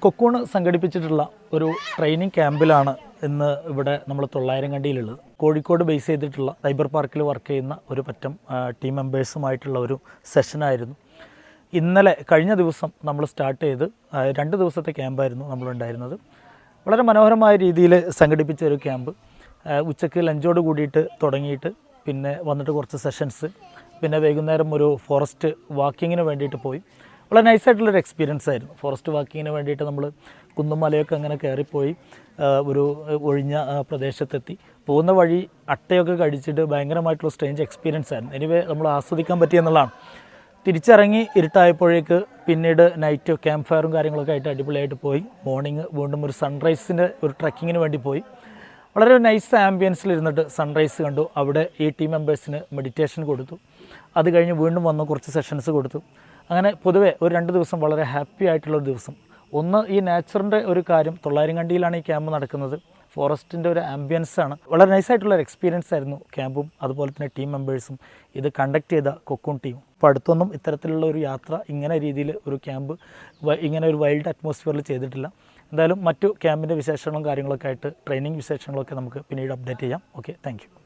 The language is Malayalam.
കൊക്കൂൺ സംഘടിപ്പിച്ചിട്ടുള്ള ഒരു ട്രെയിനിങ് ക്യാമ്പിലാണ് ഇന്ന് ഇവിടെ നമ്മൾ 900 കണ്ടിയിലുള്ളത്. കോഴിക്കോട് ബേസ് ചെയ്തിട്ടുള്ള സൈബർ പാർക്കിൽ വർക്ക് ചെയ്യുന്ന ഒരു പറ്റം ടീം മെമ്പേഴ്സുമായിട്ടുള്ള ഒരു സെഷനായിരുന്നു. ഇന്നലെ കഴിഞ്ഞ ദിവസം നമ്മൾ സ്റ്റാർട്ട് ചെയ്ത് 2 ദിവസത്തെ ക്യാമ്പായിരുന്നു നമ്മളുണ്ടായിരുന്നത്. വളരെ മനോഹരമായ രീതിയിൽ സംഘടിപ്പിച്ച ഒരു ക്യാമ്പ്. ഉച്ചയ്ക്ക് ലഞ്ചോട് കൂടിയിട്ട് തുടങ്ങിയിട്ട് പിന്നെ വന്നിട്ട് കുറച്ച് സെഷൻസ്, പിന്നെ വൈകുന്നേരം ഒരു ഫോറസ്റ്റ് വാക്കിങ്ങിന് വേണ്ടിയിട്ട് പോയി. വളരെ നൈസായിട്ടുള്ളൊരു എക്സ്പീരിയൻസ് ആയിരുന്നു. ഫോറസ്റ്റ് വാക്കിങ്ങിന് വേണ്ടിയിട്ട് നമ്മൾ കുന്നും മലയൊക്കെ അങ്ങനെ കയറിപ്പോയി ഒരു ഒഴിഞ്ഞ പ്രദേശത്തെത്തി. പോകുന്ന വഴി അട്ടയൊക്കെ കടിച്ചിട്ട് ഭയങ്കരമായിട്ടുള്ള സ്ട്രേഞ്ച് എക്സ്പീരിയൻസ് ആയിരുന്നു. എനിവേ നമ്മൾ ആസ്വദിക്കാൻ പറ്റിയെന്നുള്ളതാണ്. തിരിച്ചിറങ്ങി ഇരുട്ടായപ്പോഴേക്ക് പിന്നീട് നൈറ്റ് ക്യാമ്പ് ഫയറും കാര്യങ്ങളൊക്കെ ആയിട്ട് അടിപൊളിയായിട്ട് പോയി. മോർണിംഗ് വീണ്ടും ഒരു സൺറൈസിൻ്റെ ഒരു ട്രക്കിങ്ങിന് വേണ്ടി പോയി. വളരെ നൈസ് ആംബിയൻസിലിരുന്നിട്ട് സൺറൈസ് കണ്ടു. അവിടെ ഈ ടീം മെമ്പേഴ്സിന് മെഡിറ്റേഷൻ കൊടുത്തു. അത് കഴിഞ്ഞ് വീണ്ടും വന്നു കുറച്ച് സെഷൻസ് കൊടുത്തു. അങ്ങനെ പൊതുവെ ഒരു 2 ദിവസം വളരെ ഹാപ്പി ആയിട്ടുള്ളൊരു ദിവസം. ഒന്ന്, ഈ നാച്ചറിൻ്റെ ഒരു കാര്യം, 900 കണ്ടിയിലാണ് ഈ ക്യാമ്പ് നടക്കുന്നത്. ഫോറസ്റ്റിൻ്റെ ഒരു ആംബിയൻസാണ്. വളരെ നൈസായിട്ടുള്ളൊരു എക്സ്പീരിയൻസ് ആയിരുന്നു ക്യാമ്പും അതുപോലെ തന്നെ ടീം മെമ്പേഴ്സും ഇത് കണ്ടക്ട് ചെയ്ത കൊക്കൂൺ ടീമും. അപ്പോൾ അടുത്തൊന്നും ഇത്തരത്തിലുള്ള ഒരു യാത്ര ഇങ്ങനെ രീതിയിൽ ഒരു ക്യാമ്പ് ഇങ്ങനെ ഒരു വൈൽഡ് അറ്റ്മോസ്ഫിയറിൽ ചെയ്തിട്ടില്ല. എന്തായാലും മറ്റു ക്യാമ്പിൻ്റെ വിശേഷങ്ങളും കാര്യങ്ങളൊക്കെ ആയിട്ട് ട്രെയിനിങ് വിശേഷങ്ങളൊക്കെ നമുക്ക് പിന്നീട് അപ്ഡേറ്റ് ചെയ്യാം. Okay, thank you.